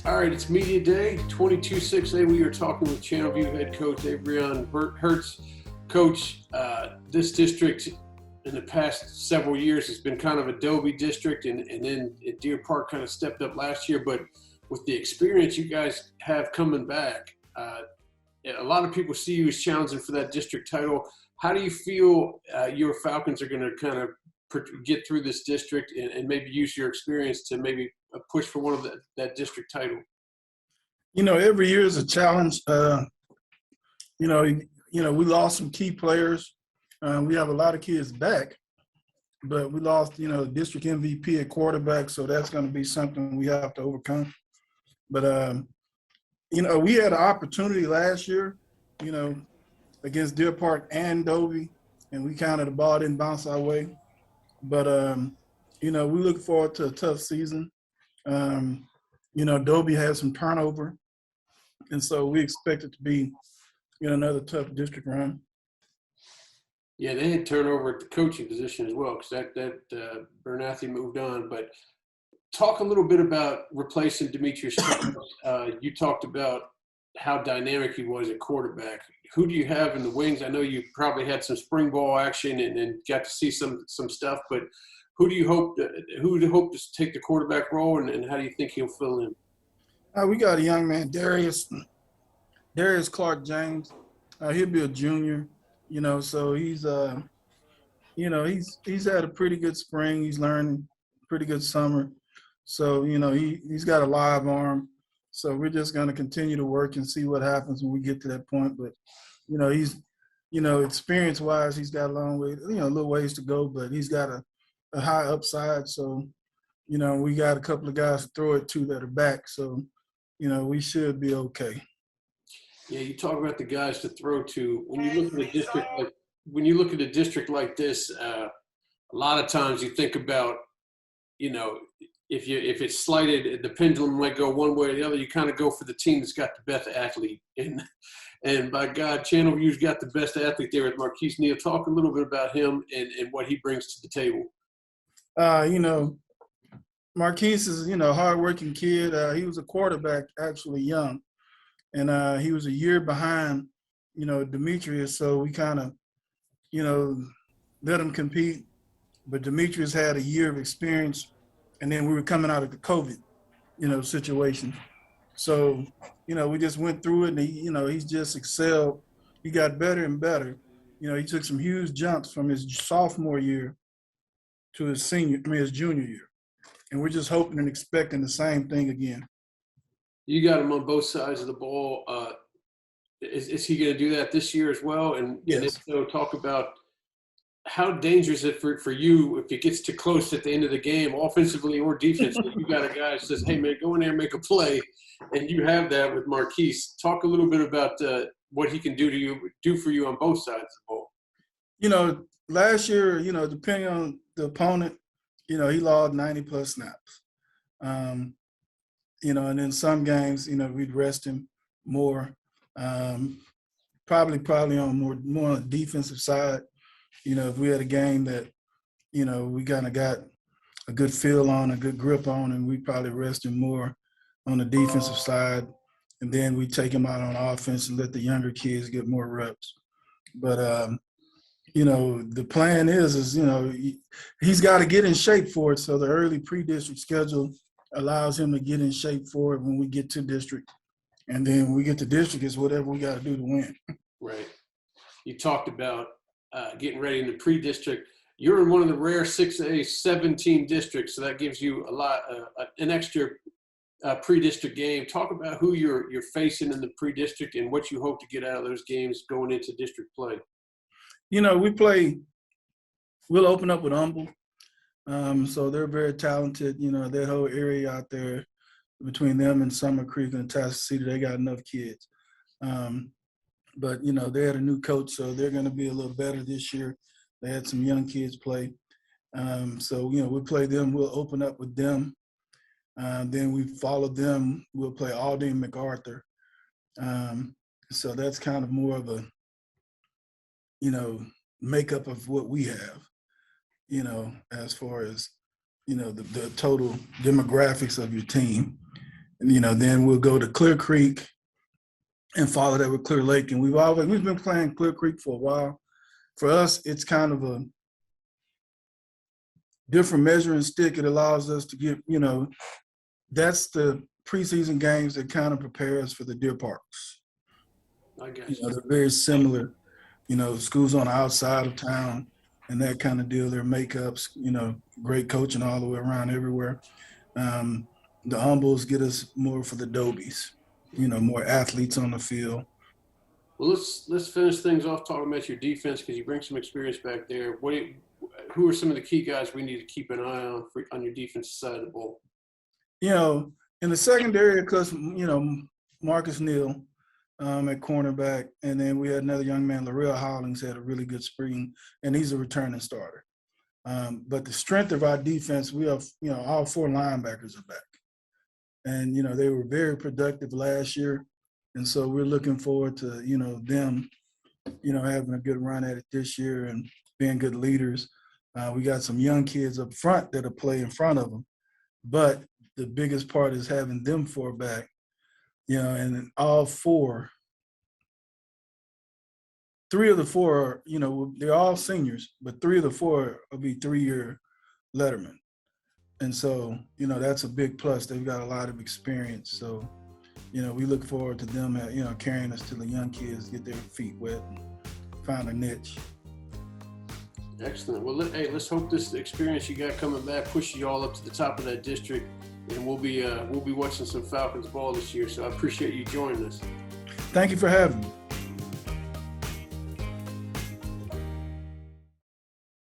All right, it's media day, 22-6A. We are talking with Channelview head coach Averion Hurts. Coach, this district in the past several years has been kind of a Adobe district, and then Deer Park kind of stepped up last year. But with the experience you guys have coming back, a lot of people see you as challenging for that district title. How do you feel your Falcons are going to kind of get through this district and maybe use your experience to maybe push for one of that district title? You know, every year is a challenge. We lost some key players. We have a lot of kids back, but we lost, district MVP at quarterback, so that's going to be something we have to overcome. But, we had an opportunity last year, against Deer Park and Dovey, and we the ball didn't bounce our way. But, we look forward to a tough season. Dovey has some turnover, and so we expect it to be, another tough district run. Yeah, they had turnover at the coaching position as well because that Bernathy moved on. But talk a little bit about replacing Demetrius. You talked about how dynamic he was at quarterback. Who do you have in the wings? I know you probably had some spring ball action and got to see some stuff, but who do you hope to take the quarterback role, and how do you think he'll fill in? We got a young man, Darius Clark James. He'll be a junior, so he's he's had a pretty good spring. He's learning, pretty good summer. So, he's got a live arm. So we're just going to continue to work and see what happens when we get to that point. But, he's, experience-wise, he's got a long way, a little ways to go, but he's got a high upside. So, we got a couple of guys to throw it to that are back. So, we should be okay. Yeah, you talk about the guys to throw to. When you look at a district like this, a lot of times you think about, if it's slighted, the pendulum might go one way or the other. You kind of go for the team that's got the best athlete, and by God, Channelview's got the best athlete there with Marquise Neal. Talk a little bit about him and what he brings to the table. Marquise is, a hardworking kid. He was a quarterback actually young, and he was a year behind, Demetrius. So we let him compete. But Demetrius had a year of experience, and then we were coming out of the COVID, situation. So, we just went through it, and he's just excelled. He got better and better. He took some huge jumps from his sophomore year to his junior year. And we're just hoping and expecting the same thing again. You got him on both sides of the ball. Is he going to do that this year as well? And, yes. And if so, talk about how dangerous is it for you if it gets too close at the end of the game, offensively or defensively? You got a guy that says, hey, man, go in there and make a play. And you have that with Marquise. Talk a little bit about what he can do for you on both sides of the ball. Last year, depending on the opponent, he logged 90-plus snaps. And in some games, we'd rest him more. Probably on more on the defensive side. If we had a game that, we kind of got a good feel on, a good grip on, and we probably rest him more on the defensive side. And then we take him out on offense and let the younger kids get more reps. But, the plan is he's got to get in shape for it. So the early pre-district schedule allows him to get in shape for it when we get to district. And then when we get to district, it's whatever we got to do to win. Right. You talked about getting ready in the pre-district. You're in one of the rare 6A 17 districts, so that gives you an extra pre-district game. Talk about who you're facing in the pre-district and what you hope to get out of those games going into district play. We'll open up with Humble. So they're very talented. That whole area out there between them and Summer Creek and Tallahassee City, they got enough kids. But, they had a new coach, so they're going to be a little better this year. They had some young kids play. So, we'll play them. We'll open up with them. Then we follow them. We'll play Aldine MacArthur. So that's kind of more of a, makeup of what we have, as far as, the total demographics of your team. then we'll go to Clear Creek and follow that with Clear Lake. And we've been playing Clear Creek for a while. For us, it's kind of a different measuring stick. It allows us to get, that's the preseason games that kind of prepare us for the Deer Parks. I guess. They're very similar, schools on the outside of town and that kind of deal. Their makeups, great coaching all the way around everywhere. The Humbles get us more for the Dobies, more athletes on the field. Well, let's finish things off talking about your defense because you bring some experience back there. Who are some of the key guys we need to keep an eye on your defensive side of the ball? In the secondary, because Marcus Neal at cornerback, and then we had another young man, Larrell Hollings, had a really good spring, and he's a returning starter. But the strength of our defense, we have all 4 linebackers are back, and they were very productive last year, and so we're looking forward to them having a good run at it this year and being good leaders. We got some young kids up front that'll play in front of them, but the biggest part is having them 4 back, and all 4. 3 of the 4 are, they're all seniors, but 3 of the 4 will be 3-year lettermen. And so, that's a big plus. They've got a lot of experience. So, we look forward to them, carrying us to the young kids, get their feet wet and find a niche. Excellent. Well, let's hope this experience you got coming back pushes you all up to the top of that district, and we'll be watching some Falcons ball this year. So I appreciate you joining us. Thank you for having me.